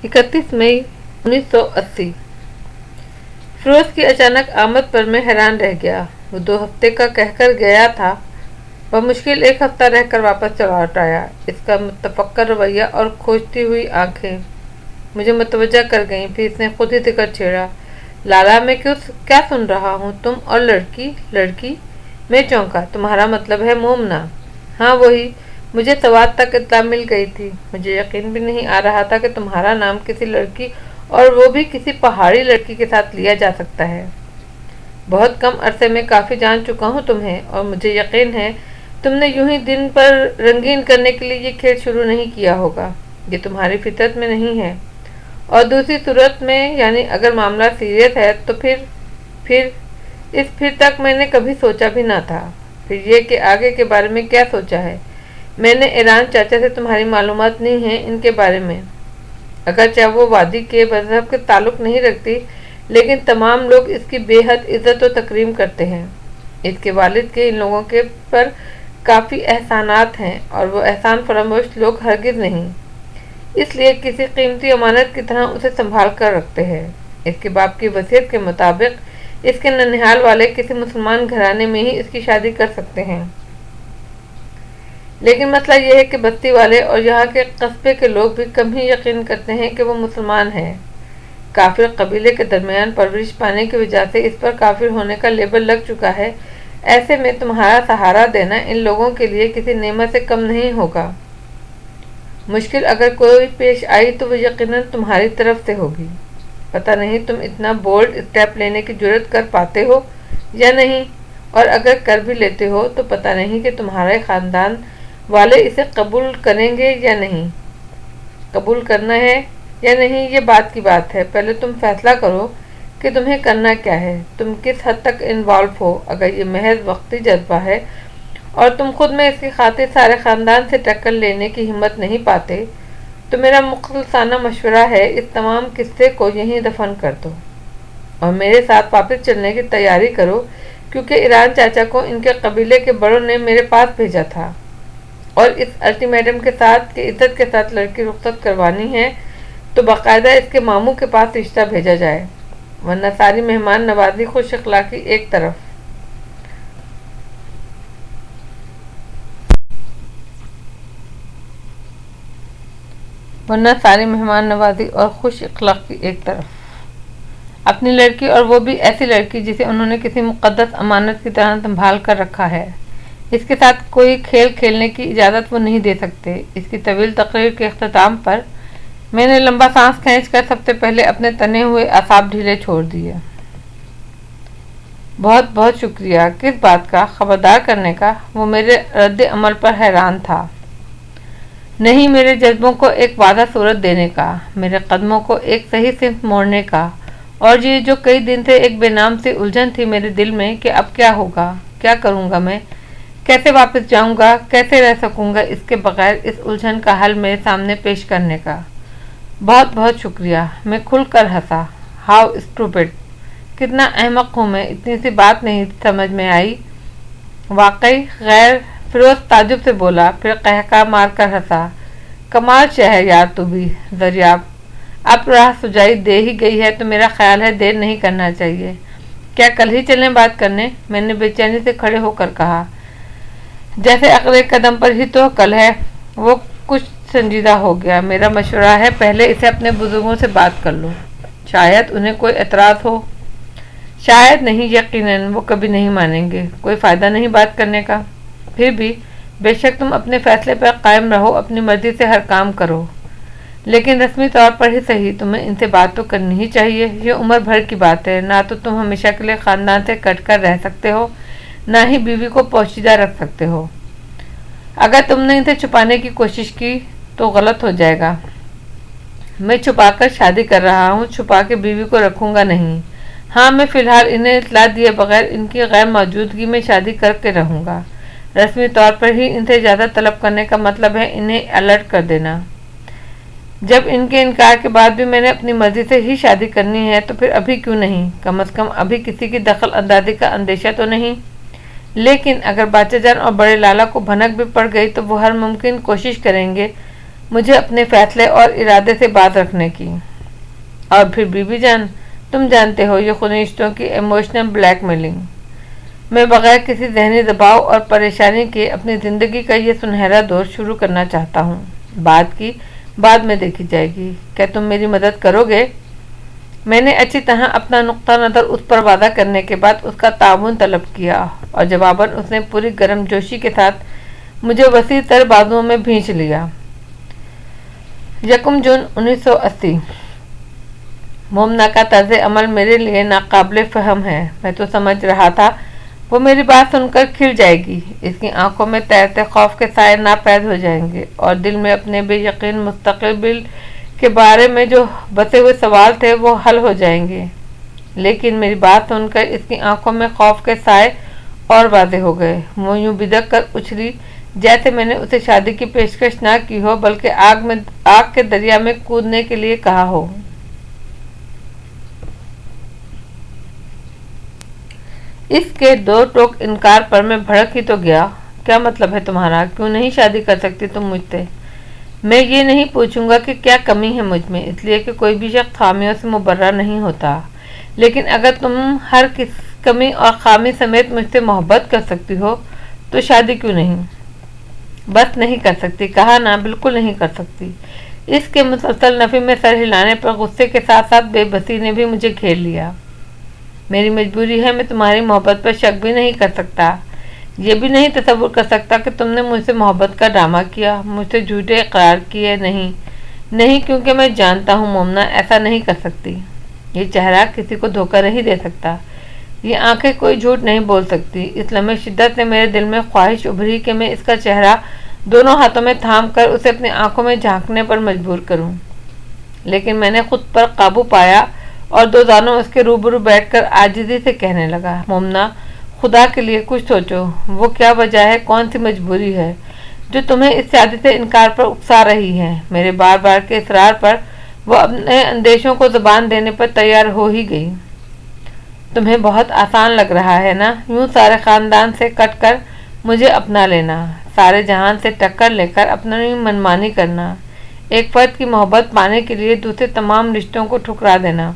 31 मई 1980। फिरोज की अचानक आमद पर मैं हैरान रह गया। वो 2 हफ्ते का कहकर गया था, वह मुश्किल 1 हफ्ता रहकर वापस लौट आया। इसका मुतफक्कर रवैया और खोजती हुई आंखें मुझे मुतवज्जा कर गईं। फिर इसने खुद ही जिक्र छेड़ा, लाला मैं क्या सुन रहा हूँ, तुम और लड़की। मैं चौंका, तुम्हारा मतलब है मोमना? हाँ वही, मुझे सवात तक इत्तला मिल गई थी। मुझे यकीन भी नहीं आ रहा था कि तुम्हारा नाम किसी लड़की, और वो भी किसी पहाड़ी लड़की के साथ लिया जा सकता है। बहुत कम अरसे में काफ़ी जान चुका हूँ तुम्हें, और मुझे यकीन है तुमने यूं ही दिन पर रंगीन करने के लिए ये खेल शुरू नहीं किया होगा। ये तुम्हारी फितरत में नहीं है। और दूसरी सूरत में, यानी अगर मामला सीरियस है तो फिर तक मैंने कभी सोचा भी ना था। फिर ये कि आगे के बारे में क्या सोचा है। मैंने ईरान चाचा से तुम्हारी मालूमात नहीं है इनके बारे में। अगर चाहे वो वादी के मजहब के ताल्लुक नहीं रखती, लेकिन तमाम लोग इसकी बेहद इज्जत और तकरीम करते हैं। इसके वालिद के इन लोगों के पर काफ़ी एहसानात हैं, और वो एहसान फरामोश लोग हरगिज़ नहीं, इसलिए किसी कीमती अमानत की तरह उसे संभाल कर रखते हैं। इसके बाप की वसीयत के मुताबिक इसके ननिहाल वाले किसी मुसलमान घराने में ही इसकी शादी कर सकते हैं। लेकिन मसला यह है कि बस्ती वाले और यहाँ के कस्बे के लोग भी कम ही यकीन करते हैं कि वो मुसलमान है। काफिर कबीले के दरमियान परवरिश पाने की वजह से इस पर काफिर होने का लेबल लग चुका है। ऐसे में तुम्हारा सहारा देना इन लोगों के लिए किसी नेमत से कम नहीं होगा। मुश्किल अगर कोई पेश आई तो वो यकीनन तुम्हारी तरफ से होगी। पता नहीं तुम इतना बोल्ड स्टेप लेने की जुर्रत कर पाते हो या नहीं, और अगर कर भी लेते हो तो पता नहीं कि तुम्हारे ख़ानदान वाले इसे कबूल करेंगे या नहीं। कबूल करना है या नहीं ये बात की बात है। पहले तुम फैसला करो कि तुम्हें करना क्या है, तुम किस हद तक इन्वॉल्व हो। अगर ये महज वक्ती जज्बा है और तुम खुद में इसकी खातिर सारे ख़ानदान से टक्कर लेने की हिम्मत नहीं पाते, तो मेरा मुखलसाना मशवरा है इस तमाम किस्से को यहीं दफन कर दो और मेरे साथ वापस चलने की तैयारी करो, क्योंकि ईरान चाचा को इनके कबीले के बड़ों ने मेरे पास भेजा था और इस अल्टीमेटम के साथ कि इज्जत के साथ लड़की रुख्सत करवानी है तो बाकायदा इसके मामू के पास रिश्ता भेजा जाए, वरना सारी मेहमान नवाजी खुश अखलाकी एक तरफ। अपनी लड़की, और वो भी ऐसी लड़की जिसे उन्होंने किसी मुक़द्दस अमानत की तरह संभाल कर रखा है। इसके साथ कोई खेल खेलने की इजाज़त वो नहीं दे सकते। इसकी तवील तकरीर के अख्ताम पर मैंने लंबा सांस खींचकर सबसे पहले अपने तने हुए असाब ढीले छोड़ दिए। बहुत बहुत शुक्रिया। किस बात का? खबरदार करने का। वो मेरे रद्द अमल पर हैरान था। नहीं, मेरे जज्बों को एक वादा सूरत देने का, मेरे कदमों को एक सही सिमत मोड़ने का, और ये जो कई दिन से एक बेनाम सी उलझन थी मेरे दिल में कि अब क्या होगा, क्या करूँगा मैं, कैसे वापस जाऊँगा, कैसे रह सकूँगा इसके बगैर, इस उलझन का हल मेरे सामने पेश करने का। बहुत बहुत शुक्रिया। मैं खुल कर हंसा। हाउ स्टूपिड, कितना अहमक हूँ मैं, इतनी सी बात नहीं समझ में आई। वाकई गैर। फिरोज ताजुब से बोला, फिर कहका मार कर हंसा। कमाल शहर यार, तू भी दरियाब। अब राह सुझाई दे ही गई है तो मेरा ख्याल है देर नहीं करना चाहिए। क्या कल ही चलें बात करने? मैंने बेचैनी से खड़े होकर कहा, जैसे अगले कदम पर ही तो कल है। वो कुछ संजीदा हो गया। मेरा मशवरा है पहले इसे अपने बुजुर्गों से बात कर लो, शायद उन्हें कोई एतराज़ हो। शायद नहीं, यकीनन वो कभी नहीं मानेंगे। कोई फ़ायदा नहीं बात करने का। फिर भी बेशक तुम अपने फैसले पर कायम रहो, अपनी मर्जी से हर काम करो, लेकिन रस्मी तौर पर ही सही तुम्हें इनसे बात तो करनी ही चाहिए। ये उम्र भर की बात है। ना तो तुम हमेशा के लिए ख़ानदान से कट कर रह सकते हो, ना ही बीवी को पोशीदा रख सकते हो। अगर तुमने इनसे छुपाने की कोशिश की तो गलत हो जाएगा। मैं छुपाकर शादी कर रहा हूँ, छुपा के बीवी को रखूँगा नहीं। हाँ, मैं फ़िलहाल इन्हें इत्तला दिए बगैर इनकी गैर मौजूदगी में शादी करके रहूँगा। रस्मी तौर पर ही इनसे ज़्यादा तलब करने का मतलब है इन्हें अलर्ट कर देना। जब इनके इनकार के बाद भी मैंने अपनी मर्जी से ही शादी करनी है तो फिर अभी क्यों नहीं? कम अज़ कम अभी किसी की दखल अंदाजी का अंदेशा तो नहीं। लेकिन अगर बाचाजान और बड़े लाला को भनक भी पड़ गई तो वो हर मुमकिन कोशिश करेंगे مجھے اپنے فیصلے اور ارادے سے باز رکھنے کی۔ اور پھر بی بی جان، تم جانتے ہو یہ خونی رشتوں کی ایموشنل بلیک میلنگ۔ میں بغیر کسی ذہنی دباؤ اور پریشانی کے اپنی زندگی کا یہ سنہرا دور شروع کرنا چاہتا ہوں۔ بات کی بعد میں دیکھی جائے گی۔ کیا تم میری مدد کرو گے؟ میں نے اچھی طرح اپنا نقطہ نظر اس پر واضح کرنے کے بعد اس کا تعاون طلب کیا، اور جواباً اس نے پوری گرم جوشی کے ساتھ مجھے وسیع تر بازوؤں میں بھینچ لیا۔ 1 جون 1980۔ مومنا کا طرز عمل میرے لیے ناقابل فہم ہے۔ میں تو سمجھ رہا تھا وہ میری بات سن کر کھل جائے گی، اس کی آنکھوں میں تیرتے خوف کے سائے ناپید ہو جائیں گے، اور دل میں اپنے بے یقین مستقبل کے بارے میں جو بسے ہوئے سوال تھے وہ حل ہو جائیں گے۔ لیکن میری بات سن کر اس کی آنکھوں میں خوف کے سائے اور واضح ہو گئے۔ وہ یوں بدک کر اچھلی جیسے میں نے اسے شادی کی پیشکش نہ کی ہو، بلکہ آگ کے دریا میں کودنے کے لیے کہا ہو۔ اس کے دو ٹوک انکار پر میں بھڑک ہی تو گیا۔ کیا مطلب ہے تمہارا؟ کیوں نہیں شادی کر سکتی تم مجھ سے؟ میں یہ نہیں پوچھوں گا کہ کیا کمی ہے مجھ میں، اس لیے کہ کوئی بھی شخص خامیوں سے مبرہ نہیں ہوتا، لیکن اگر تم ہر کمی اور خامی سمیت مجھ سے محبت کر سکتی ہو تو شادی کیوں نہیں؟ بس نہیں کر سکتی، کہا نا، بالکل نہیں کر سکتی۔ اس کے مسلسل نفی میں سر ہلانے پر غصے کے ساتھ ساتھ بے بسی نے بھی مجھے گھیر لیا۔ میری مجبوری ہے، میں تمہاری محبت پر شک بھی نہیں کر سکتا، یہ بھی نہیں تصور کر سکتا کہ تم نے مجھ سے محبت کا ڈرامہ کیا، مجھ سے جھوٹے اقرار کیے۔ نہیں، کیونکہ میں جانتا ہوں مومنا ایسا نہیں کر سکتی۔ یہ چہرہ کسی کو دھوکہ نہیں دے سکتا، یہ آنکھیں کوئی جھوٹ نہیں بول سکتی۔ اس لمحے شدت سے میرے دل میں خواہش ابھری کہ میں اس کا چہرہ دونوں ہاتھوں میں تھام کر اسے اپنی آنکھوں میں جھانکنے پر مجبور کروں، لیکن میں نے خود پر قابو پایا اور دو زانوں اس کے روبرو بیٹھ کر عاجزی سے کہنے لگا، مومنا، خدا کے لیے کچھ سوچو، وہ کیا وجہ ہے، کون سی مجبوری ہے جو تمہیں اس شادی سے انکار پر اکسا رہی ہے؟ میرے بار بار کے اصرار پر وہ اپنے اندیشوں کو زبان دینے پر تیار ہو ہی گئی۔ تمہیں بہت آسان لگ رہا ہے نا، یوں سارے خاندان سے کٹ کر مجھے اپنا لینا، سارے جہان سے ٹکر لے کر اپنی منمانی کرنا، ایک فرد کی محبت پانے کے لیے دوسرے تمام رشتوں کو ٹھکرا دینا،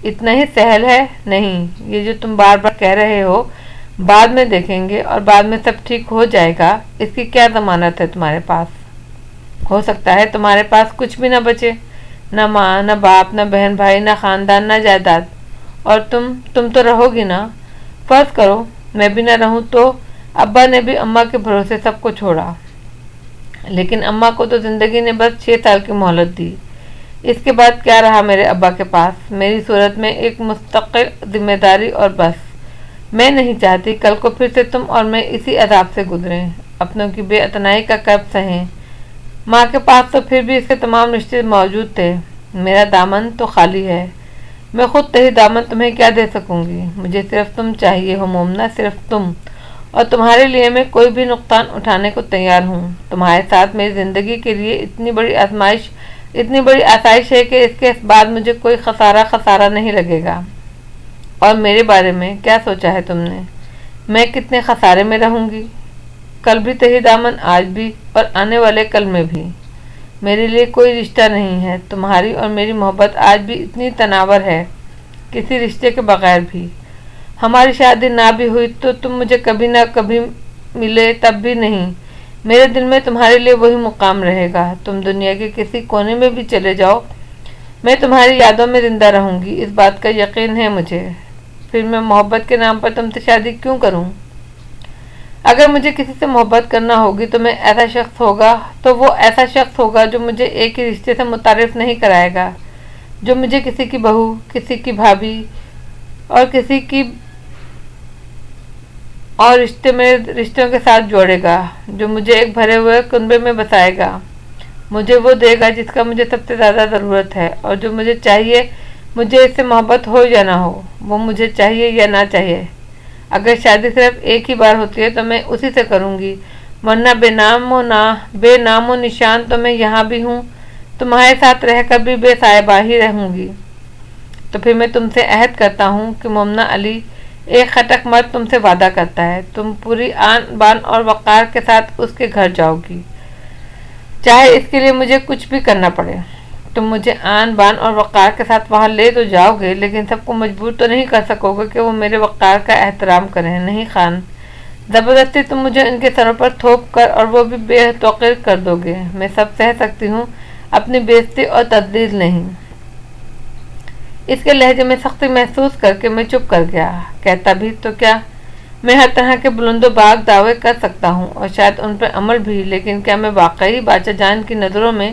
اتنا ہی سہل ہے؟ نہیں، یہ جو تم بار بار کہہ رہے ہو بعد میں دیکھیں گے اور بعد میں سب ٹھیک ہو جائے گا، اس کی کیا ضمانت ہے تمہارے پاس؟ ہو سکتا ہے تمہارے پاس کچھ بھی نہ بچے، نہ ماں، نہ باپ، نہ بہن بھائی، نہ خاندان، نہ جائیداد، اور تم تو رہو گی نا؟ فرض کرو میں بھی نہ رہوں تو؟ ابا نے بھی اماں کے بھروسے سب کو چھوڑا، لیکن اماں کو تو زندگی نے بس 6 سال کی مہلت دی۔ اس کے بعد کیا رہا میرے ابا کے پاس؟ میری صورت میں ایک مستقل ذمہ داری، اور بس۔ میں نہیں چاہتی کل کو پھر سے تم اور میں اسی عذاب سے گزریں، اپنوں کی بے اعتنائی کا کرب سہیں۔ ماں کے پاس تو پھر بھی اس کے تمام رشتے موجود تھے، میرا دامن تو خالی ہے۔ میں خود تہی دامن تمہیں کیا دے سکوں گی؟ مجھے صرف تم چاہیے ہو مومنا، صرف تم، اور تمہارے لیے میں کوئی بھی نقصان اٹھانے کو تیار ہوں۔ تمہارے ساتھ میری زندگی کے لیے اتنی بڑی آسائش ہے کہ اس کے بعد مجھے کوئی خسارہ نہیں لگے گا۔ اور میرے بارے میں کیا سوچا ہے تم نے؟ میں کتنے خسارے میں رہوں گی؟ کل بھی تہی دامن، آج بھی، اور آنے والے کل میں بھی۔ میرے لیے کوئی رشتہ نہیں ہے۔ تمہاری اور میری محبت آج بھی اتنی تناور ہے، کسی رشتے کے بغیر بھی۔ ہماری شادی نہ بھی ہوئی تو تم مجھے کبھی نہ کبھی ملے، تب بھی نہیں، میرے دل میں تمہارے لیے وہی مقام رہے گا۔ تم دنیا کے کسی کونے میں بھی چلے جاؤ، میں تمہاری یادوں میں زندہ رہوں گی، اس بات کا یقین ہے مجھے۔ پھر میں محبت کے نام پر تم سے شادی کیوں کروں؟ اگر مجھے کسی سے محبت کرنا ہوگی تو وہ ایسا شخص ہوگا جو مجھے ایک ہی رشتے سے متعارف نہیں کرائے گا، جو مجھے کسی کی بہو، کسی کی بھابھی اور کسی کی اور رشتوں کے ساتھ جوڑے گا، جو مجھے ایک بھرے ہوئے کنبے میں بسائے گا، مجھے وہ دے گا جس کا مجھے سب سے زیادہ ضرورت ہے، اور جو مجھے چاہیے، مجھے اس سے محبت ہو یا نہ ہو، وہ مجھے چاہیے یا نہ چاہیے۔ اگر شادی صرف ایک ہی بار ہوتی ہے تو میں اسی سے کروں گی، ورنہ بے نام و نشان تو میں یہاں بھی ہوں، تمہارے ساتھ رہ کر بھی بے صاحبہ ہی رہوں گی۔ تو پھر میں تم سے عہد کرتا ہوں کہ مومنا علی، ایک خٹک مرد تم سے وعدہ کرتا ہے، تم پوری آن بان اور وقار کے ساتھ اس کے گھر جاؤ گی، چاہے اس کے لیے مجھے کچھ بھی کرنا پڑے۔ تم مجھے آن بان اور وقار کے ساتھ وہاں لے تو جاؤ گے، لیکن سب کو مجبور تو نہیں کر سکو گے کہ وہ میرے وقار کا احترام کریں۔ نہیں خان، زبردستی تم مجھے ان کے سروں پر تھوپ کر اور وہ بھی بے توقیر کر دو گے۔ میں سب سہ سکتی ہوں، اپنی بےعزتی اور تذلیل نہیں۔ اس کے لہجے میں سختی محسوس کر کے میں چپ کر گیا۔ کہتا بھی تو کیا، میں ہر طرح کے بلند و باغ دعوے کر سکتا ہوں اور شاید ان پر عمل بھی، لیکن کیا میں واقعی باچا جان کی نظروں میں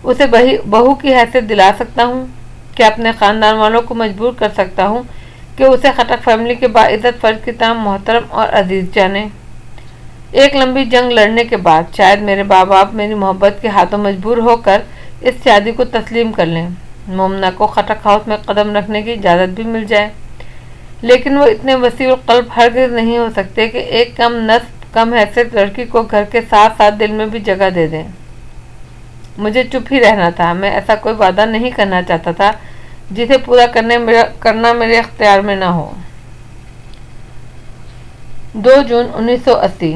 اسے بہو کی حیثیت دلا سکتا ہوں؟ کیا اپنے خاندان والوں کو مجبور کر سکتا ہوں کہ اسے خٹک فیملی کے باعزت فرد کی طرح محترم اور عزیز جانے؟ ایک لمبی جنگ لڑنے کے بعد شاید میرے ماں باپ میری محبت کے ہاتھوں مجبور ہو کر اس شادی کو تسلیم کر لیں، مومنہ کو خٹک ہاؤس میں قدم رکھنے کی اجازت بھی مل جائے، لیکن وہ اتنے وسیع القلب ہرگز نہیں ہو سکتے کہ ایک کم نسب کم حیثیت لڑکی کو گھر کے ساتھ ساتھ دل میں بھی جگہ دے دیں۔ مجھے چپ ہی رہنا تھا۔ میں ایسا کوئی وعدہ نہیں کرنا چاہتا تھا جسے پورا کرنا میرے اختیار میں نہ ہو۔ 2 جون 1980۔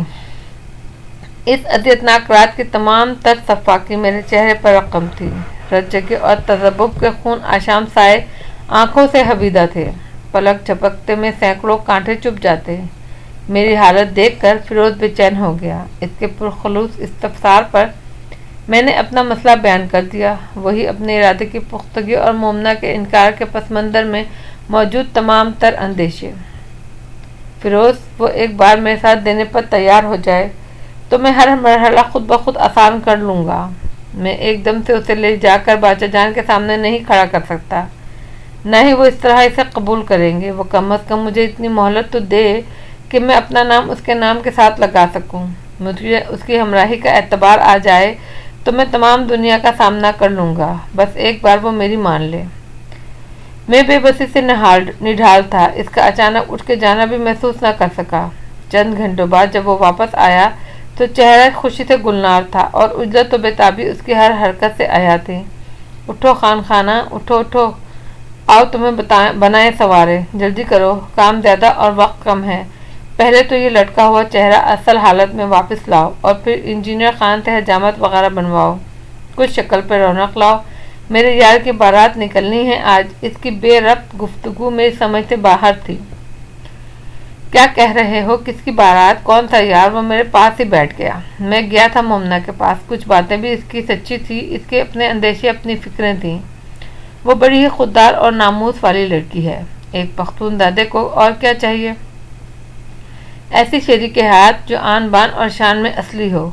اس اذیتناک رات کی تمام تر صفاقی میرے چہرے پر رقم تھی۔ رجگی اور تذبذب کے خون آشام سائے آنکھوں سے حویدہ تھے۔ پلک جھپکتے میں سینکڑوں کانٹے چپ جاتے۔ میری حالت دیکھ کر فیروز بے چین ہو گیا۔ اس کے پرخلوص استفسار پر میں نے اپنا مسئلہ بیان کر دیا، وہی اپنے ارادے کی پختگی اور مومنہ کے انکار کے پس منظر میں موجود تمام تر اندیشے۔ فیروز، وہ ایک بار میرے ساتھ دینے پر تیار ہو جائے تو میں ہر مرحلہ خود بخود آسان کر لوں گا۔ میں ایک دم سے اسے لے جا کر باچا جان کے سامنے نہیں کھڑا کر سکتا، نہ ہی وہ اس طرح اسے قبول کریں گے۔ وہ کم از کم مجھے اتنی مہلت تو دے کہ میں اپنا نام اس کے نام کے ساتھ لگا سکوں۔ مجھے اس کی ہمراہی کا اعتبار آ جائے تو میں تمام دنیا کا سامنا کر لوں گا، بس ایک بار وہ میری مان لے۔ میں بے بسی سے نڈھال تھا، اس کا اچانک اٹھ کے جانا بھی محسوس نہ کر سکا۔ چند گھنٹوں بعد جب وہ واپس آیا تو چہرہ خوشی سے گلنار تھا اور اجلت و بیتابی اس کی ہر حرکت سے آیا تھی۔ اٹھو خان خانہ، اٹھو اٹھو، آؤ تمہیں بنائے سوارے، جلدی کرو، کام زیادہ اور وقت کم ہے۔ پہلے تو یہ لٹکا ہوا چہرہ اصل حالت میں واپس لاؤ اور پھر انجینئر خان سے حجامت وغیرہ بنواؤ، کچھ شکل پہ رونق لاؤ۔ میرے یار کی بارات نکلنی ہے آج۔ اس کی بے ربط گفتگو میری سمجھ سے باہر تھی۔ کیا کہہ رہے ہو؟ کس کی بارات؟ کون سا یار؟ وہ میرے پاس ہی بیٹھ گیا۔ میں گیا تھا مومنہ کے پاس، کچھ باتیں بھی اس کی سچی تھی، اس کے اپنے اندیشے، اپنی فکریں تھیں۔ وہ بڑی ہی خوددار اور ناموس والی لڑکی ہے۔ ایک پختون دادے کو اور کیا چاہیے؟ ایسی شیری کے ہاتھ جو آن بان اور شان میں اصلی ہو۔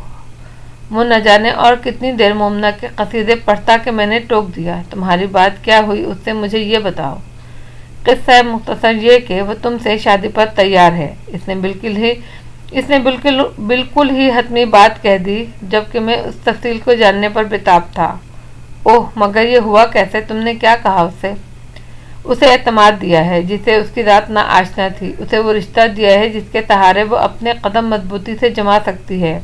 وہ نہ جانے اور کتنی دیر مومنہ کے قصیدے پڑھتا کہ میں نے ٹوک دیا۔ تمہاری بات کیا ہوئی اس سے، مجھے یہ بتاؤ۔ قصہ مختصر یہ کہ وہ تم سے شادی پر تیار ہے۔ اس نے بالکل ہی حتمی بات کہہ دی، جبکہ میں اس تفصیل کو جاننے پر بےتاب تھا۔ اوہ، مگر یہ ہوا کیسے؟ تم نے کیا کہا اس سے؟ اسے اعتماد دیا ہے جسے اس کی ذات نہ آشنا تھی، اسے وہ رشتہ دیا ہے جس کے سہارے وہ اپنے قدم مضبوطی سے جما سکتی ہے۔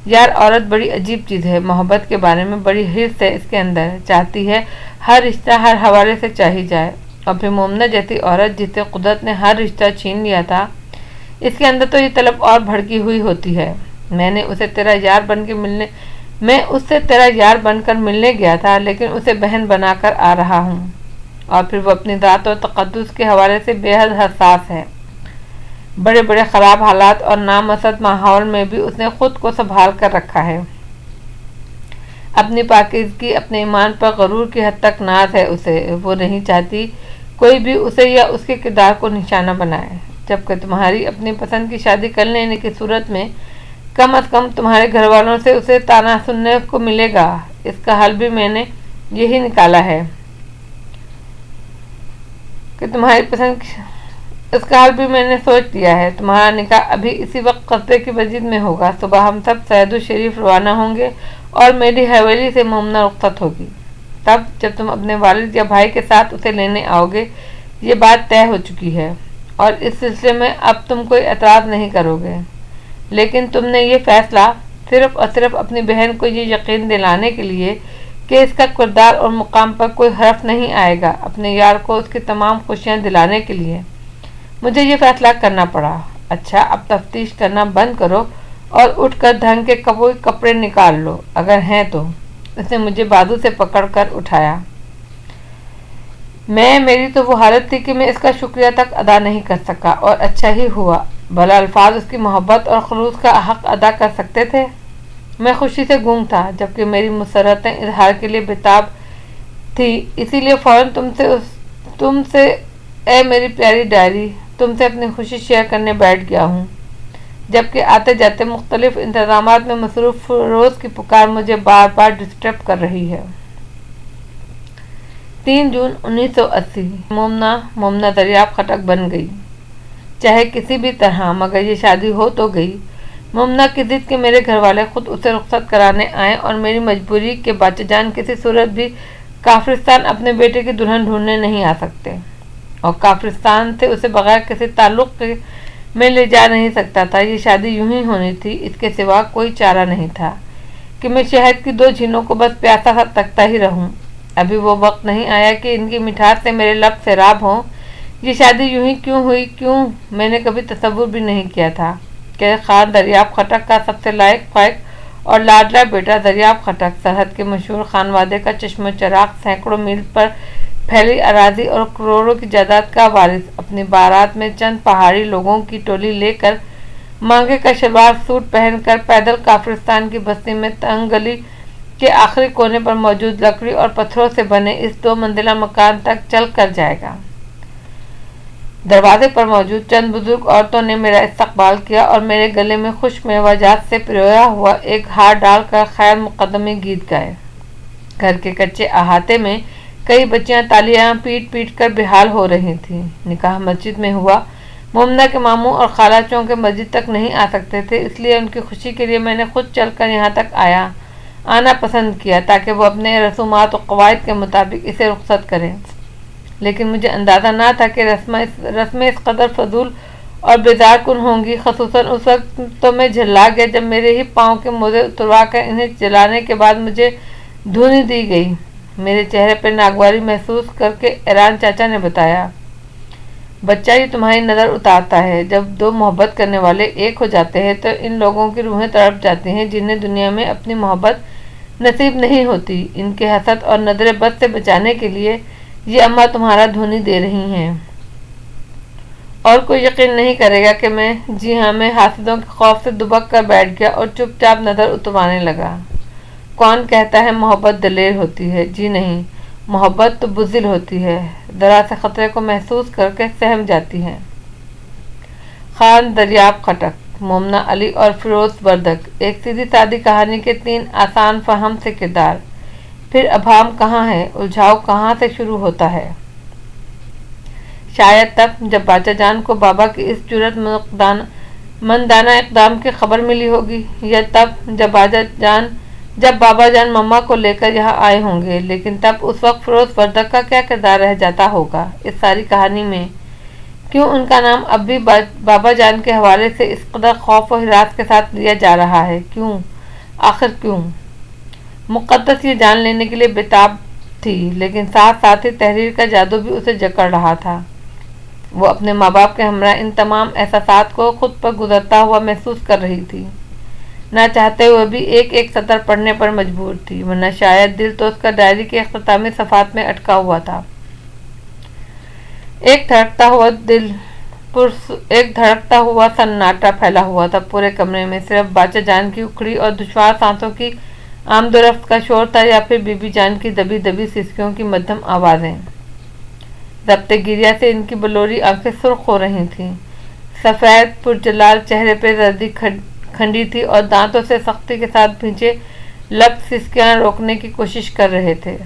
یار، عورت بڑی عجیب چیز ہے، محبت کے بارے میں بڑی حرص ہے اس کے اندر، چاہتی ہے ہر رشتہ ہر حوالے سے چاہی جائے، اور پھر مومنہ جیسی عورت جس سے قدرت نے ہر رشتہ چھین لیا تھا، اس کے اندر تو یہ طلب اور بھڑکی ہوئی ہوتی ہے۔ میں اس سے تیرا یار بن کر ملنے گیا تھا، لیکن اسے بہن بنا کر آ رہا ہوں، اور پھر وہ اپنی ذات اور تقدس کے حوالے سے بے حد حساس ہے۔ بڑے بڑے خراب حالات اور نامسد ماحول میں بھی اس نے خود کو سنبھال کر رکھا ہے۔ اپنی پاکیزگی، اپنے ایمان پر غرور کی حد تک ناز ہے اسے۔ وہ نہیں چاہتی کوئی بھی اسے یا اس کے کردار کو نشانہ بنائے، جبکہ تمہاری اپنی پسند کی شادی کر لینے کی صورت میں کم از کم تمہارے گھر والوں سے اسے طعنہ سننے کو ملے گا۔ اس کا حل بھی میں نے یہی نکالا ہے کہ اس کا حل بھی میں نے سوچ لیا ہے۔ تمہارا نکاح ابھی اسی وقت قصبے کی مسجد میں ہوگا۔ صبح ہم سب سعید الشریف روانہ ہوں گے اور میری حویلی سے مومنہ رخصت ہوگی۔ تب جب تم اپنے والد یا بھائی کے ساتھ اسے لینے آؤ گے، یہ بات طے ہو چکی ہے، اور اس سلسلے میں اب تم کوئی اعتراض نہیں کرو گے۔ لیکن تم نے یہ فیصلہ صرف اور صرف اپنی بہن کو یہ یقین دلانے کے لیے کہ اس کا کردار اور مقام پر کوئی حرف نہیں آئے گا، اپنے یار کو اس کی تمام خوشیاں دلانے کے لیے مجھے یہ فیصلہ کرنا پڑا۔ اچھا، اب تفتیش کرنا بند کرو और उठ कर ढंग के कोई कपड़े निकाल लो, अगर हैं तो। उसने मुझे बाजू से पकड़ कर उठाया। मेरी तो वो हालत थी कि मैं इसका शुक्रिया तक अदा नहीं कर सका, और अच्छा ही हुआ। भला अल्फाज उसकी मोहब्बत और खलूस का हक अदा कर सकते थे। मैं खुशी से गूंग था, जबकि मेरी मुसर्रतें इजहार के लिए बेताब थी। इसीलिए फ़ौरन तुमसे ए मेरी प्यारी डायरी, तुमसे अपनी खुशी शेयर करने बैठ गया हूँ। जबकि आते जाते मुख्तलिफ इंतज़ामात में मसरूफ़ रोज़ की पुकार मुझे बार बार डिस्टर्ब कर रही है। 3 जून 1980। मोमना दरियाब खटक बन गई, चाहे किसी भी तरह, मगर ये शादी हो तो गई। मोमना की जिद के मेरे घर वाले खुद उसे रुखसत कराने आए, और मेरी मजबूरी के बाचेजान किसी सूरत भी काफिरिस्तान अपने बेटे की दुल्हन ढूंढने नहीं आ सकते, और काफिरिस्तान से उसे बगैर किसी ताल्लुक में ले जा नहीं सकता था। ये शादी यूं ही होनी थी, इसके सिवा कोई चारा नहीं था कि मैं शहद की 2 झीलों को बस प्यासा सा तकता ही रहूं। अभी वो वक्त नहीं आया कि इनकी मिठास से मेरे लब सैराब हों। ये शादी यूं ही क्यों हुई, क्यों, मैंने कभी तसव्वुर भी नहीं किया था कि खान दरियाब खटक का सबसे लायक फायक और लाडला बेटा दरियाब खटक, सरहद के मशहूर खानवादे का चश्म चराग, सैकड़ों मील पर फैली अराजी और करोड़ों की जायदाद का वारिस, अपनी बारात में चंद पहाड़ी लोगों की टोली लेकर, मांगे का शलवार सूट पहनकर पैदल काफिरिस्तान की बस्ती में तंग गली के आखिरी कोने पर मौजूद लकड़ी और पत्थरों से बने इस 2 मंजिला मकान तक चल कर जाएगा। दरवाजे पर मौजूद चंद बुजुर्ग औरतों ने मेरा इस्तकबाल किया और मेरे गले में खुश मेवाजात से पिरोया हुआ एक हार डालकर खैर मुकदमे गीत गाए। घर के कच्चे अहाते में कई बच्चियां तालियां पीट पीट कर बेहाल हो रही थीं। निकाह मस्जिद में हुआ। मोमना के मामू और खाला चौंके मस्जिद तक नहीं आ सकते थे, इसलिए उनकी खुशी के लिए मैंने खुद चलकर यहाँ तक आना पसंद किया, ताकि वो अपने रसूमात और कवायद के मुताबिक इसे रुखसत करें। लेकिन मुझे अंदाज़ा ना था कि रस्में इस कदर फजूल और बेजार कुन होंगी। खसूसन उस वक्त तो मैं झल्ला गया जब मेरे ही पाँव के मोजे उतरवा कर इन्हें जलाने के बाद मुझे धुनी दी गई। मेरे चेहरे पर नागवारी महसूस करके ईरान चाचा ने बताया, बच्चा ये तुम्हारी नज़र उतारता है। जब 2 मोहब्बत करने वाले एक हो जाते हैं तो इन लोगों की रूहें तड़प जाती हैं जिन्हें दुनिया में अपनी मोहब्बत नसीब नहीं होती। इनके हसद और नजर बद से बचाने के लिए ये अम्मा तुम्हारा धुनी दे रही हैं। और कोई यकीन नहीं करेगा कि मैं हासिदों के खौफ से दुबक कर बैठ गया और चुपचाप नज़र उतरवाने लगा। कौन कहता है मोहब्बत दलेर होती है? जी नहीं, मोहब्बत तो बुज़िल होती है, ज़रा से ख़तरे को महसूस करके सहम जाती है। खान दरियाब खटक, मोमना अली और फिरोज़ वर्दक, एक सीधी सादी कहानी के 3 आसान फहम से किरदार। फिर अभाम कहाँ है, उलझाव कहाँ से शुरू होता है? शायद तब जब बाचा जान को बाबा की इस जुर्रतमंदाना इक़दाम की खबर मिली होगी, या तब जब बाबा जान मम्मा को लेकर यहाँ आए होंगे। लेकिन तब उस वक्त फिरोज़ वर्दक का क्या किरदार रह जाता होगा इस सारी कहानी में? क्यों उनका नाम अब भी बाबा जान के हवाले से इस कदर खौफ और हिरास के साथ लिया जा रहा है? क्यों, आखिर क्यों? मुक़द्दस ये जान लेने के लिए बेताब थी, लेकिन साथ साथ ही तहरीर का जादू भी उसे जकड़ रहा था। वो अपने माँ बाप के हमरा इन तमाम एहसासात को खुद पर गुजरता हुआ महसूस कर रही थी। ना चाहते हुए भी एक एक सतर पढ़ने पर मजबूर थी, वरना शायद दिल तो उसका डायरी के इख्तितामी सफ़ात में अटका हुआ था। एक धड़कता हुआ सन्नाटा फैला हुआ था पूरे कमरे में। सिर्फ बाचा जान की उखड़ी और दुश्वार सांसों की आमदोरफ्त का शोर था, या फिर बीबी जान की दबी दबी सिसकियों की मध्यम आवाज़ें। रब्ते गिरिया से इनकी बलोरी आंखें सुर्ख हो रही थीं। सफ़ेद पुरजलाल चेहरे पर जर्दी खंडी थी और दांतों से सख्ती के साथ भींचे लब सिसकियां रोकने की कोशिश कर रहे थे।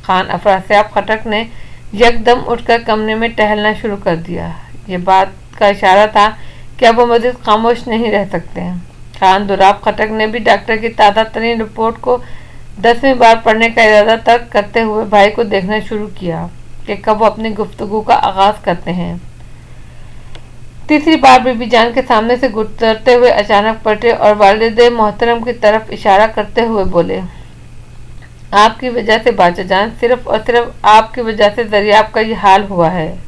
खान अफरासियाब खटक ने यकदम उठकर कमरे में टहलना शुरू कर दिया। ये बात का इशारा था कि अब वो मज़ीद खामोश नहीं रह सकते हैं। खान दुराब खटक ने भी डॉक्टर की ताज़ा तरीन रिपोर्ट को 10वीं बार पढ़ने का इरादा तर्क करते हुए भाई को देखना शुरू किया कि कब वो अपनी गुफ्तगू का आगाज़ करते हैं। तीसरी बार बीबी जान के सामने से गुजरते हुए अचानक पलटे और वालिद मोहतरम की तरफ इशारा करते हुए बोले, आपकी वजह से बाचा जान, सिर्फ और सिर्फ आपकी वजह से दरियाब का ये हाल हुआ है।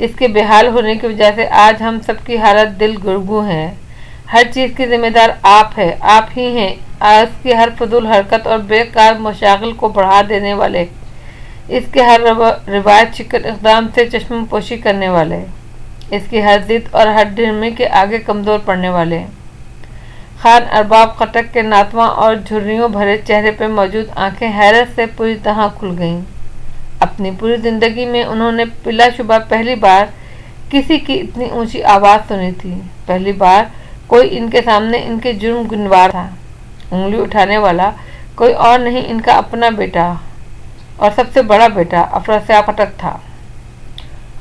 इसके बेहाल होने की वजह से आज हम सबकी हालत दिल गुरगू है। हर चीज़ की जिम्मेदार आप है, आप ही हैं। आज की हर फजूल हरकत और बेकार मशागिल को बढ़ा देने वाले, इसके हर रिवायत शिकन इक़दाम से चश्मपोशी करने वाले, इसकी हर जिद और हर ढिरमी के आगे कमज़ोर पड़ने वाले। खान अरबाब खटक के नातवा और झुर्रियों भरे चेहरे पर मौजूद आंखें हैरत से पूरी तरह खुल गईं। अपनी पूरी ज़िंदगी में उन्होंने बिलाशुबा पहली बार किसी की इतनी ऊंची आवाज़ सुनी थी। पहली बार कोई इनके सामने इनके जुर्म गिनवा था। उंगली उठाने वाला कोई और नहीं, इनका अपना बेटा और सबसे बड़ा बेटा अफरासियाब खटक था।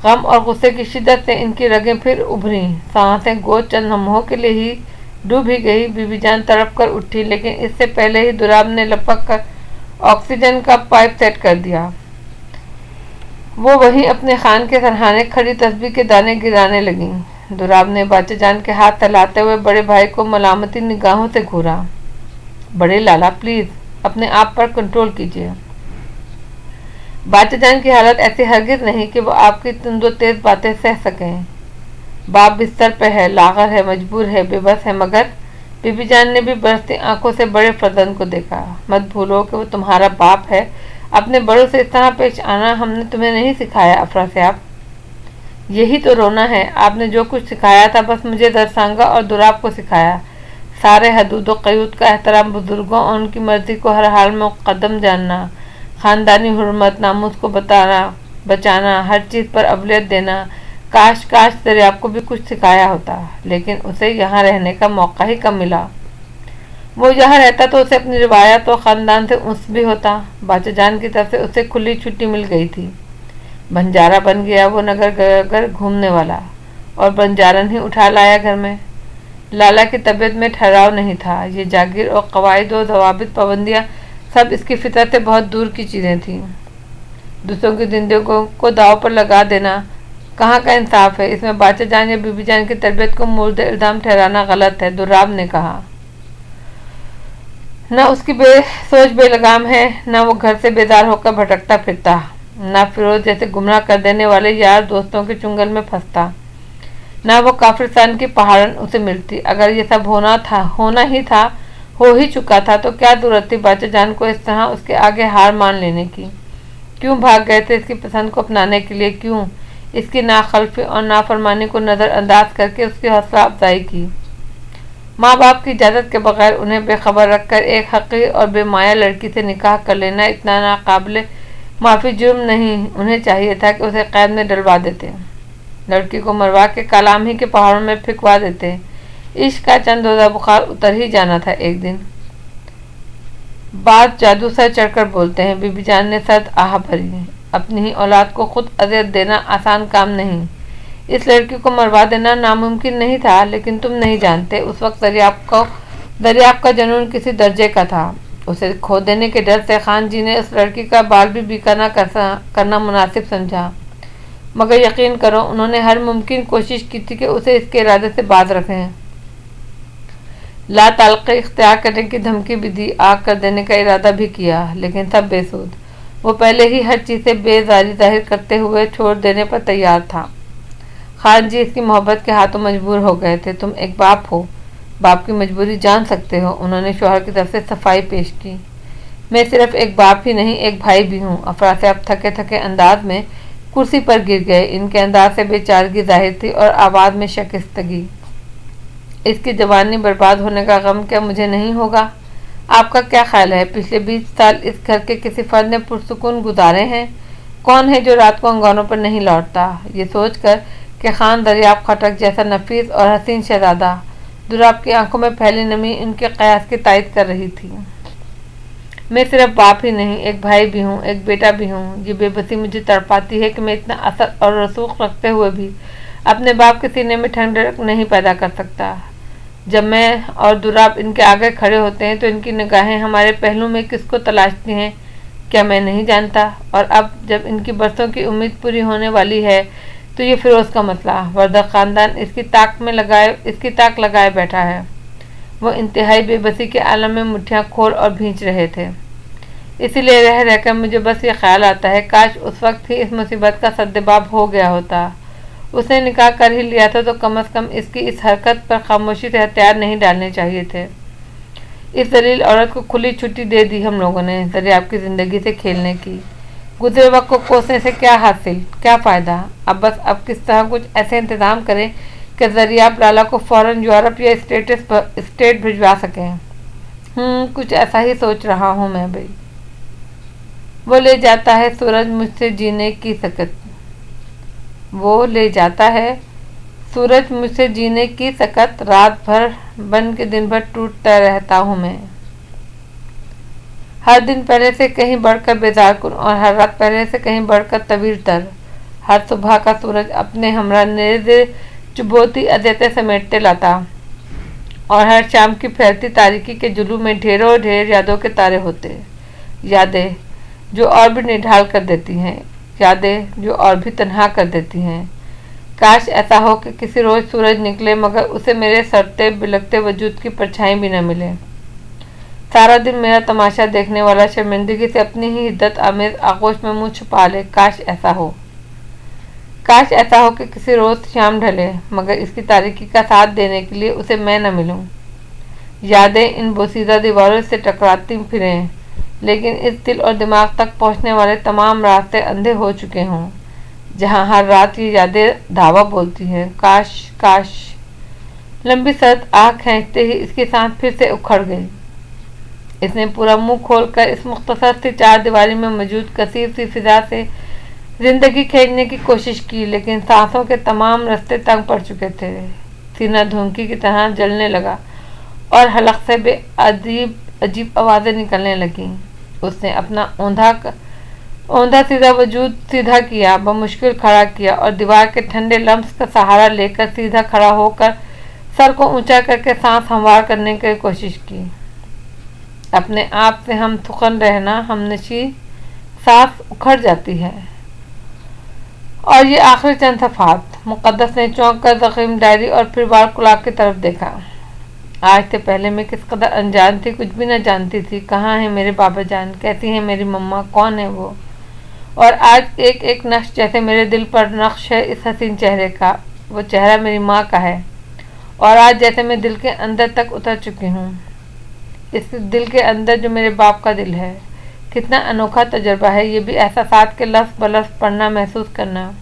गम और गुस्से की शिद्दत से इनकी रगें फिर उभरी, सांसें गोद चंद लम्हों के लिए ही डूब ही गई। बीबी जान तड़प कर उठी, लेकिन इससे पहले ही दुराब ने लपक कर ऑक्सीजन का पाइप सेट कर दिया। वो वहीं अपने खान के सरहाने खड़ी तस्बीह के दाने गिराने लगी। दुराब ने बाचा जान के हाथ फैलाते हुए बड़े भाई को मलामती निगाहों से घूरा। बड़े लाला, प्लीज अपने आप पर कंट्रोल कीजिए। बाचा जान की हालत ऐसी हरगिज नहीं कि वो आपकी तुंदो तेज बातें सह सकें। बाप बिस्तर पे है, लागर है, मजबूर है, बेबस है, मगर बीबी जान ने भी बरसती आंखों से बड़े फर्जंद को देखा। मत भूलो कि वो तुम्हारा बाप है। अपने बड़ों से इस तरह पेश आना हमने तुम्हें नहीं सिखाया अफरासियाब। यही तो रोना है। आपने जो कुछ सिखाया था बस मुझे दरसांगा और दुराब को सिखाया। सारे हदूद क़यूद का एहतराम, बुजुर्गों और उनकी मर्जी को हर हाल में मुक़द्दम जानना, ख़ानदानी हुर्मत, नामुस को बचाना, हर चीज़ पर अवलियत देना। काश दरियाब को भी कुछ सिखाया होता, लेकिन उसे यहाँ रहने का मौका ही कम मिला। वो यहाँ रहता तो उसे अपनी रिवायत और ख़ानदान से उन्स भी होता। बाचा जान की तरफ से उसे खुली छुट्टी मिल गई थी। बंजारा बन गया वो नगर घूमने वाला, और बंजारन ही उठा लाया घर में। लाला की तबीयत में ठहराव नहीं था। ये जागीर और कवायद और ज़वाबित पाबंदियाँ सब इसकी फितरत से बहुत दूर की चीज़ें थीं। दूसरों की जिंदगियों को दाव पर लगा देना कहाँ का इंसाफ है। इसमें बाचा जान या बीबी जान की तरबियत को मुर्द इल्ज़ाम ठहराना गलत है, दुर्राब ने कहा। न उसकी सोच बेलगाम है, न वो घर से बेजार होकर भटकता फिरता, न फिरोज जैसे गुमराह कर देने वाले यार दोस्तों के चुंगल में फंसता, न वो काफिरस्तान की पहाड़न उसे मिलती। अगर ये सब होना ही था, हो ही चुका था, तो क्या जरूरत थी बाचा जान को इस तरह उसके आगे हार मान लेने की। क्यों भाग गए थे इसकी पसंद को अपनाने के लिए? क्यों इसकी नाखलफी और नाफरमानी को नज़रअंदाज करके उसकी हौसला अफजाई की? माँ बाप की इजाज़त के बगैर उन्हें बेखबर रखकर एक हक़ीर और बेमाया लड़की से निकाह कर लेना इतना नाकाबिले माफ़ी जुर्म नहीं। उन्हें चाहिए था कि उसे कैद में डलवा देते, लड़की को मरवा के कालाम ही के पहाड़ों में फिकवा देते। इश्क का चंद रोज़ा बुखार उतर ही जाना था एक दिन। बात जादू सर चढ़कर बोलते हैं, बीबी जान ने सर्द आह भरी। अपनी ही औलाद को खुद अज़ियत देना आसान काम नहीं। इस लड़की को मरवा देना नामुमकिन नहीं था, लेकिन तुम नहीं जानते उस वक्त दरियाब का जुनून किसी दर्जे का था। उसे खो देने के डर से खान जी ने उस लड़की का बाल भी बीकाना करना मुनासिब समझा। मगर यकीन करो, उन्होंने हर मुमकिन कोशिश की थी कि उसे इसके इरादे से बाज रखें। ला ताल्लुक़ इख्तियार करने की धमकी भी दी, आग कर देने का इरादा भी किया, लेकिन सब बेसूद। वो पहले ही हर चीज़ से बेजारी जाहिर करते हुए छोड़ देने पर तैयार था। खान जी इसकी मोहब्बत के हाथों मजबूर हो गए थे। तुम एक बाप हो, बाप की मजबूरी जान सकते हो। उन्होंने शौहर की तरफ से सफाई पेश की। मैं सिर्फ एक बाप ही नहीं, एक भाई भी हूँ। अफरासियाब थके थके अंदाज में कुर्सी पर गिर गए। इनके अंदाज से बेचारगी जाहिर थी और आवाज़ में शिकस्तगी। इसकी जवानी बर्बाद होने का गम क्या मुझे नहीं होगा? आपका क्या ख्याल है? पिछले 20 साल इस घर के किसी फर्द ने पुरसुकून गुजारे हैं? कौन है जो रात को अंगनों पर नहीं लौटता? ये सोचकर कि खान दरियाब खटक जैसा नफीस और हसीन शहजादा, दुराब की आंखों में फैली नमी उनके कयास की तायद कर रही थी। मैं सिर्फ बाप ही नहीं, एक भाई भी हूँ, एक बेटा भी हूँ। ये बेबसी मुझे तड़पाती है कि मैं इतना असर और रसूख रखते हुए भी अपने बाप के सीने में ठंडक नहीं पैदा कर सकता। जब मैं और दुराब इनके आगे खड़े होते हैं तो इनकी निगाहें हमारे पहलू में किसको तलाशती हैं, क्या मैं नहीं जानता? और अब जब इनकी बरसों की उम्मीद पूरी होने वाली है तो ये फिरोज का मसला, वर्दा ख़ानदान इसकी ताक लगाए बैठा है। वो इंतहाई बेबसी के आलम में मुट्ठियाँ खोल और भींच रहे थे। इसीलिए रह रहकर मुझे बस ये ख्याल आता है, काश उस वक्त ही इस मुसीबत का सद्देबाब हो गया होता। उसने निकाह कर ही लिया था तो कम से कम इसकी इस हरकत पर खामोशी से हथियार नहीं डालने चाहिए थे। इस दलील औरत को खुली छुट्टी दे दी हम लोगों ने दरियाब की ज़िंदगी से खेलने की। गुजरे वक्त को कोसने से क्या हासिल, क्या फ़ायदा। अब किस तरह कुछ ऐसे इंतज़ाम करें कि दरियाब लाला को फ़ौरन यूरोप या स्टेट भिजवा सकें। कुछ ऐसा ही सोच रहा हूँ मैं भी। वो ले जाता है सूरज मुझसे जीने की सकत, वो ले जाता है सूरज मुझसे जीने की सकत, रात भर बन के दिन भर टूटता रहता हूँ मैं। हर दिन पहले से कहीं बढ़कर बेजारकुन और हर रात पहले से कहीं बढ़कर तवीर तर। हर सुबह का सूरज अपने हमरा नेज़े चुभोती अजयते समेटते लाता और हर शाम की फैलती तारीकी के जुलूम में ढेरों ढेर यादों के तारे होते। यादें जो और भी निढाल कर देती हैं, यादें जो और भी तन्हा कर देती हैं। काश ऐसा हो कि किसी रोज़ सूरज निकले मगर उसे मेरे सड़ते बिलखते वजूद की परछाई भी न मिले। सारा दिन मेरा तमाशा देखने वाला शर्मिंदगी से अपनी ही हिद्दत आमेज आगोश में मुँह छुपा ले। काश ऐसा हो, काश ऐसा हो कि किसी रोज़ शाम ढले मगर इसकी तारीकी का साथ देने के लिए उसे मैं न मिलूं। यादें इन बोसीदा दीवारों से टकराती फिरें लेकिन इस दिल और दिमाग तक पहुंचने वाले तमाम रास्ते अंधे हो चुके हों जहां हर रात ये यादें धावा बोलती हैं। काश काश। लंबी सर्द आँख खींचते ही इसकी सांस फिर से उखड़ गई। इसने पूरा मुंह खोलकर इस मुख्तसर सी चार दीवारी में मौजूद कसीर सी फिजा से जिंदगी खींचने की कोशिश की लेकिन सांसों के तमाम रास्ते तंग पड़ चुके थे। सीना धुंकी की तरह जलने लगा और हलक से अजीब आवाज़ें निकलने लगीं। उसने अपना औंधा सीधा वजूद सीधा किया, बमुश्किल खड़ा किया और दीवार के ठंडे लम्स का सहारा लेकर सीधा खड़ा होकर सर को ऊंचा करके सांस हमवार करने की कोशिश की। अपने आप से हम सुखन रहना हमनशी सांस उखड़ जाती है। और ये आखिरी चंद सफ़ात। मुक़द्दस ने चौंक कर ज़ख़ीम डायरी और फिर बार कुलाब की तरफ देखा। आज से पहले मैं किस कदर अनजान थी, कुछ भी न जानती थी। कहाँ है मेरे बाबा जान, कैसी है मेरी मम्मा, कौन है वो। और आज एक एक नक्श जैसे मेरे दिल पर नक्श है इस हसीन चेहरे का। वो चेहरा मेरी माँ का है और आज जैसे मैं दिल के अंदर तक उतर चुकी हूँ। इस दिल के अंदर जो मेरे बाप का दिल है। कितना अनोखा तजुर्बा है ये भी एहसासात के लफ्ज़ बलफ्ज़ पढ़ना, महसूस करना,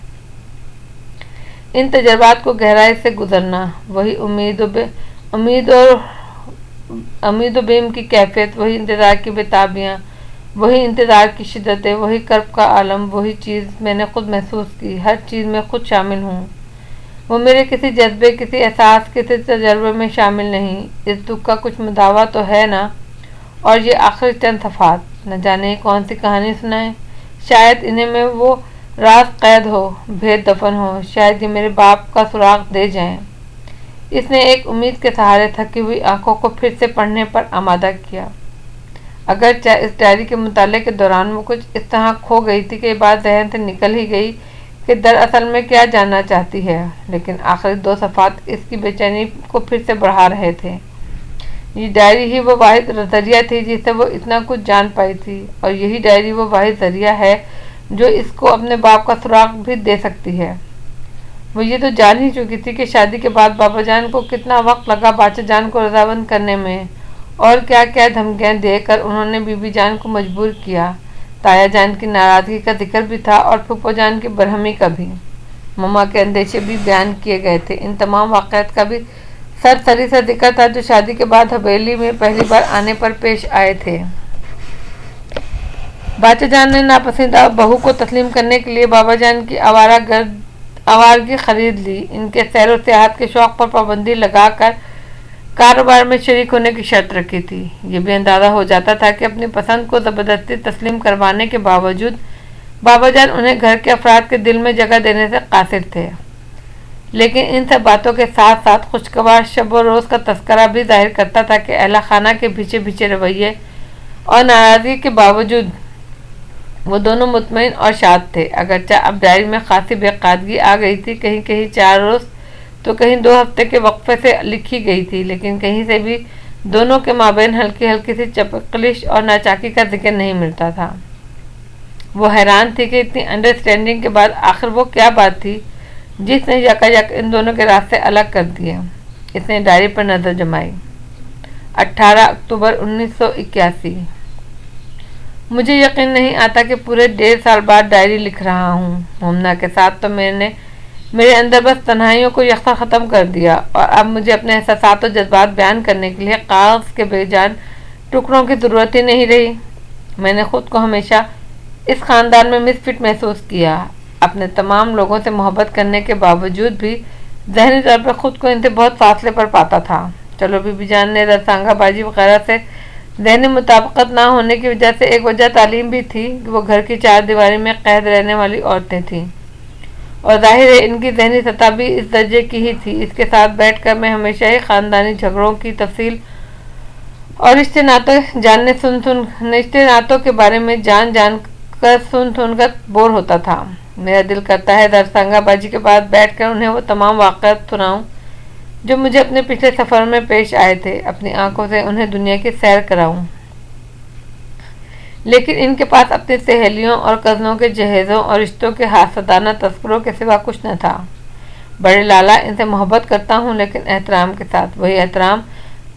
इन तजुर्बात को गहराई से गुजरना। वही उम्मीद और बेम की कैफियत, वही इंतज़ार की बेताबियाँ, वही इंतज़ार की शिद्दतें, वही कर्ब का आलम। वही चीज़ मैंने खुद महसूस की, हर चीज़ में खुद शामिल हूँ। वो मेरे किसी जज्बे, किसी एहसास, किसी तजर्बे में शामिल नहीं। इस दुख का कुछ मुदावा तो है ना। और ये आखिरी चंद सफ़ात, न जाने कौन सी कहानी सुनाए। शायद इन्हें में वो राज कैद हो, भेद दफन हो। शायद ये मेरे बाप का सुराग दे जाएं। इसने एक उम्मीद के सहारे थकी हुई आंखों को फिर से पढ़ने पर आमादा किया। अगरचे इस डायरी के मुताले के दौरान वो कुछ इस तरह खो गई थी कि बात जहन से निकल ही गई कि दरअसल में क्या जानना चाहती है, लेकिन आखिरी दो सफ़ात इसकी बेचैनी को फिर से बढ़ा रहे थे। ये डायरी ही वो वाहिद ज़रिया थी जिससे वो इतना कुछ जान पाई थी और यही डायरी वो वाहिद ज़रिया है जो इसको अपने बाप का सुराग भी दे सकती है। वो ये तो जान ही चुकी थी कि शादी के बाद बाबा जान को कितना वक्त लगा बाचा जान को रजामंद करने में और क्या क्या धमकियाँ देकर उन्होंने बीबी जान को मजबूर किया। ताया जान की नाराज़गी का जिक्र भी था और फूफो जान की बरहमी का भी। मम्मा के अंदेशे भी बयान किए गए थे। इन तमाम वाक़यात का भी सरसरी सा जिक्र था जो शादी के बाद हवेली में पहली बार आने पर पेश आए थे। बाचा जान ने नापसंदीदा बहू को तस्लीम करने के लिए बाबा जान की आवारगी खरीद ली। इनके सैर व सियाहत के शौक़ पर पाबंदी लगाकर कारोबार में शरीक होने की शर्त रखी थी। ये भी अंदाज़ा हो जाता था कि अपनी पसंद को ज़बरदस्ती तस्लीम करवाने के बावजूद बाबा जान उन्हें घर के अफराद के दिल में जगह देने से कासिर थे। लेकिन इन सब बातों के साथ साथ खुशगवार शब व रोज़ का तस्करा भी जाहिर करता था कि अहला खाना के पीछे पीछे रवैये और नाराज़गी के बावजूद वो दोनों मुतमईन और शाद थे। अगरचे अब डायरी में खासी बेकायदगी आ गई थी, कहीं कहीं 4 रोज़ तो कहीं 2 हफ्ते के वक्फे से लिखी गई थी, लेकिन कहीं से भी दोनों के माबैन हल्की हल्की सी चपकलिश और नाचाकी का जिक्र नहीं मिलता था। वो हैरान थी कि इतनी अंडरस्टैंडिंग के बाद आखिर वो क्या बात थी जिसने यकायक इन दोनों के रास्ते अलग कर दिए। इसने डायरी पर नजर जमाई। 18 अक्टूबर 1981। मुझे यकीन नहीं आता कि पूरे 1.5 साल बाद डायरी लिख रहा हूँ। मोमना के साथ तो मैंने मेरे अंदर बस तन्हाइयों को यकसा ख़त्म कर दिया और अब मुझे अपने एहसासात और जज्बात बयान करने के लिए कागज़ के बेजान टुकड़ों की ज़रूरत ही नहीं रही। मैंने ख़ुद को हमेशा इस ख़ानदान में मिसफिट महसूस किया। अपने तमाम लोगों से मोहब्बत करने के बावजूद भी ज़हनी तौर पर ख़ुद को इनसे बहुत फासले पर पाता था। चलो बीबी जान ने दरसंगाबाजी वगैरह से ज़हनी मुताबिकत ना होने की वजह से एक वजह तालीम भी थी कि वो घर की 4 दीवारी में कैद रहने वाली औरतें थीं और जाहिर है इनकी ज़हनी सतह भी इस दर्जे की ही थी। इसके साथ बैठकर मैं हमेशा ही ख़ानदानी झगड़ों की तफसील और रिश्ते नातों के बारे में जान कर सुन कर बोर होता था। मेरा दिल करता है दरसंगाबाजी के बाद बैठकर उन्हें वो तमाम वाक़यात सुनाऊं जो मुझे अपने पिछले सफ़र में पेश आए थे, अपनी आंखों से उन्हें दुनिया की सैर कराऊं। लेकिन इनके पास अपनी सहेलियों और कज़नों के जहेज़ों और रिश्तों के हासदाना तस्करों के सिवा कुछ न था। बड़े लाला इनसे मोहब्बत करता हूँ लेकिन एहतराम के साथ, वही एहतराम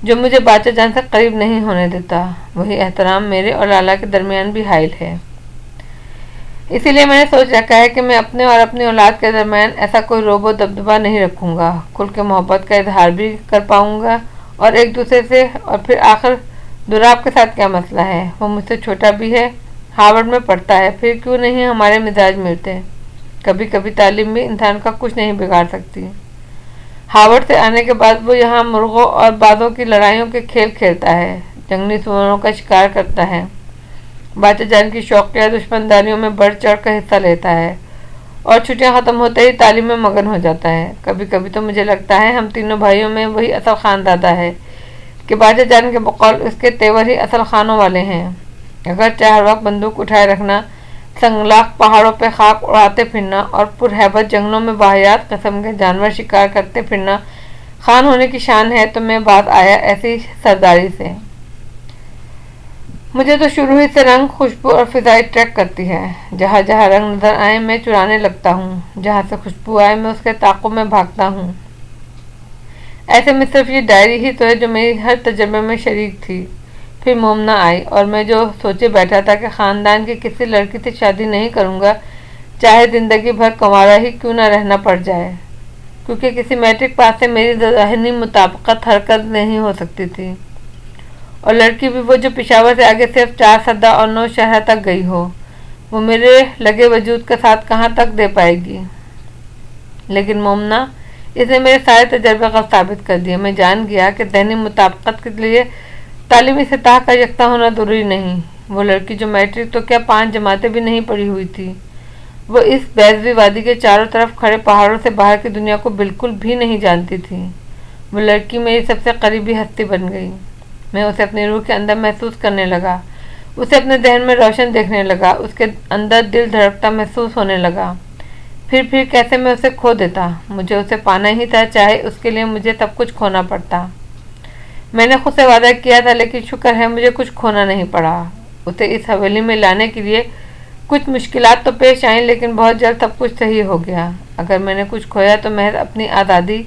जो मुझे बाचा जान से करीब नहीं होने देता। वही एहतराम मेरे और लाला के दरमियान भी हाइल है। इसीलिए मैंने सोच रखा है कि मैं अपने और अपनी औलाद के दरमियान ऐसा कोई रोबो दबदबा नहीं रखूँगा। खुल के मोहब्बत का इजहार भी कर पाऊँगा और एक दूसरे से। और फिर आखिर दुराब के साथ क्या मसला है? वो मुझसे छोटा भी है, हार्वर्ड में पढ़ता है, फिर क्यों नहीं हमारे मिजाज मिलते। कभी कभी तालीम भी इंसान का कुछ नहीं बिगाड़ सकती। हार्वर्ड से आने के बाद वो यहाँ मुर्गों और बाज़ों की लड़ाइयों के खेल खेलता है, जंगली सूअरों का शिकार करता है, बाचा जान की शौकिया दुश्मनदारियों में बढ़ चढ़ कर हिस्सा लेता है और छुट्टियां ख़त्म होते ही तालीम में मगन हो जाता है। कभी कभी तो मुझे लगता है हम तीनों भाइयों में वही असल खानदादा है कि बाचा जान के बकौल उसके तेवर ही असल खानों वाले हैं। अगर चाहे हर वक्त बंदूक उठाए रखना, संगलाख पहाड़ों पर खाक उड़ाते फिरना और पुरहैबत जंगलों में वाहियात किस्म के जानवर शिकार करते फिरना खान होने की शान है, तो मैं बात आया ऐसी सरदारी से। मुझे तो शुरू ही से रंग, खुशबू और फिजाई ट्रैक करती है। जहाँ जहाँ रंग नज़र आए मैं चुराने लगता हूँ, जहाँ से खुशबू आए मैं उसके ताक़ुब में भागता हूँ। ऐसे में सिर्फ ये डायरी ही तो है जो मेरी हर तजर्बे में शरीक थी। फिर मोमना आई और मैं जो सोचे बैठा था कि ख़ानदान की किसी लड़की से शादी नहीं करूँगा, चाहे ज़िंदगी भर कंवारा ही क्यों ना रहना पड़ जाए, क्योंकि किसी मैट्रिक पास से मेरी ज़हनी मुताबिकत हरकत नहीं हो सकती थी। और लड़की भी वो जो पेशावर से आगे सिर्फ 4 सदा और 9 शहर तक गई हो, वो मेरे लगे वजूद का साथ कहाँ तक दे पाएगी। लेकिन मोमना, इसने मेरे सारे तजर्बे का साबित कर दिया। मैं जान गया कि ज़हनी मुताबिकत के लिए तालीमी सतह का यकसा होना ज़रूरी नहीं। वो लड़की जो मैट्रिक तो क्या 5 जमातें भी नहीं पढ़ी हुई थी, वो इस बैजवी वादी के चारों तरफ खड़े पहाड़ों से बाहर की दुनिया को बिल्कुल भी नहीं जानती थी। वो लड़की मेरी सबसे करीबी हस्ती बन गई। मैं उसे अपनी रूह के अंदर महसूस करने लगा, उसे अपने जहन में रोशन देखने लगा, उसके अंदर दिल धड़कता महसूस होने लगा। फिर कैसे मैं उसे खो देता। मुझे उसे पाना ही था, चाहे उसके लिए मुझे सब कुछ खोना पड़ता। मैंने खुद से वादा किया था, लेकिन शुक्र है मुझे कुछ खोना नहीं पड़ा। उसे इस हवेली में लाने के लिए कुछ मुश्किलात तो पेश आईं, लेकिन बहुत जल्द सब कुछ सही हो गया। अगर मैंने कुछ खोया तो महज अपनी आज़ादी।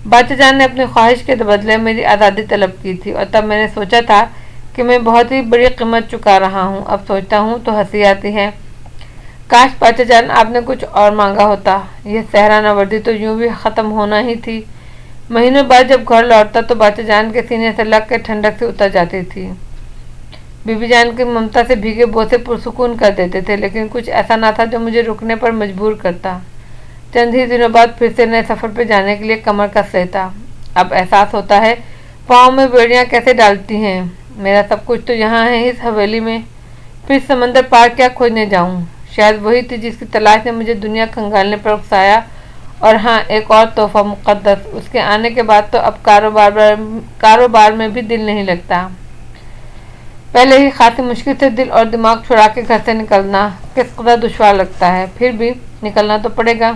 बाचा जान ने अपनी ख्वाहिश के बदले मेरी आज़ादी तलब की थी और तब मैंने सोचा था कि मैं बहुत ही बड़ी कीमत चुका रहा हूँ। अब सोचता हूँ तो हंसी आती है। काश बाचा जान आपने कुछ और मांगा होता। यह सहरा नवर्दी तो यूं भी ख़त्म होना ही थी। महीनों बाद जब घर लौटता तो बाचा जान के सीने से लग के ठंडक से उतर जाती थी। बीबी जान की ममता से भीगे बोसे पुरसुकून कर देते थे, लेकिन कुछ ऐसा ना था जो मुझे रुकने पर मजबूर करता। चंद ही दिनों बाद फिर से नए सफ़र पर जाने के लिए कमर कस लेता। अब एहसास होता है पाँव में बेड़ियाँ कैसे डालती हैं। मेरा सब कुछ तो यहाँ है, इस हवेली में। फिर समंदर पार क्या खोजने जाऊँ? शायद वही थी जिसकी तलाश ने मुझे दुनिया खंगालने पर उकसाया। और हाँ, एक और तोहफा मुक़द्दस। उसके आने के बाद तो अब कारोबार में भी दिल नहीं लगता। पहले ही खासी मुश्किल से दिल और दिमाग छुड़ा के घर से निकलना किस कदर दुश्वार लगता है, फिर भी निकलना तो पड़ेगा।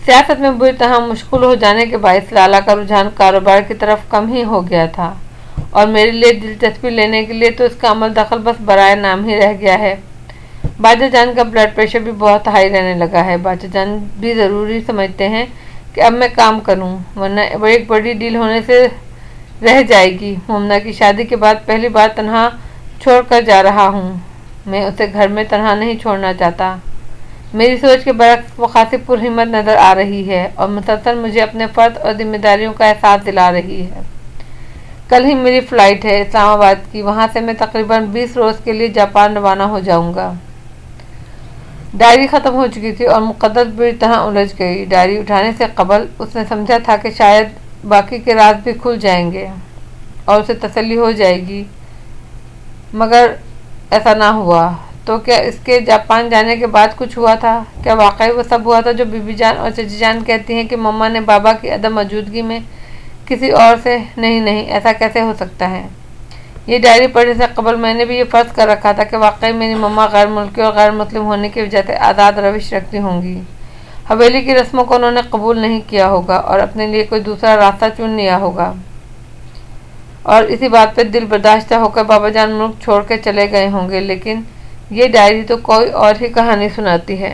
सियासत में बुरी तरह मुश्किल हो जाने के बायस लाला का रुझान कारोबार की तरफ कम ही हो गया था और मेरे लिए दिलचस्पी लेने के लिए तो इसका अमल दखल बस बराए नाम ही रह गया है। बाजा जान का ब्लड प्रेशर भी बहुत हाई रहने लगा है। बाजा जान भी ज़रूरी समझते हैं कि अब मैं काम करूं, वरना एक बड़ी डील होने से रह जाएगी। मुमना की शादी के बाद पहली बार तन्हा छोड़ कर जा रहा हूँ। मैं उसे घर में तन्हा नहीं छोड़ना चाहता। मेरी सोच के बरक्स वो खासी पुरहिम्मत नज़र आ रही है और मुसलसल मुझे अपने फ़र्ज और जिम्मेदारियों का एहसास दिला रही है। कल ही मेरी फ़्लाइट है इस्लामाबाद की, वहाँ से मैं तकरीबन 20 रोज़ के लिए जापान रवाना हो जाऊँगा। डायरी ख़त्म हो चुकी थी और मुक़द्दस बुरी तरह उलझ गई। डायरी उठाने से कबल उसने समझा था कि शायद बाकी के राज भी खुल जाएंगे और उसे तसल्ली हो जाएगी, मगर ऐसा ना हुआ। तो क्या इसके जापान जाने के बाद कुछ हुआ था? क्या वाकई वो सब हुआ था जो बीबी जान और चची जान कहती हैं कि मम्मा ने बाबा की अदम मौजूदगी में किसी और से? नहीं, ऐसा कैसे हो सकता है? ये डायरी पढ़ने से कबल मैंने भी ये फ़र्ज़ कर रखा था कि वाकई मेरी मम्मा गैर मुल्की और गैर मुस्लिम होने की वजह से आज़ाद रविश रखती होंगी। हवेली की रस्मों को उन्होंने कबूल नहीं किया होगा और अपने लिए कोई दूसरा रास्ता चुन लिया होगा, और इसी बात पर दिल बर्दाश्त होकर बाबा जान मुल्क छोड़ के चले गए होंगे। लेकिन ये डायरी तो कोई और ही कहानी सुनाती है।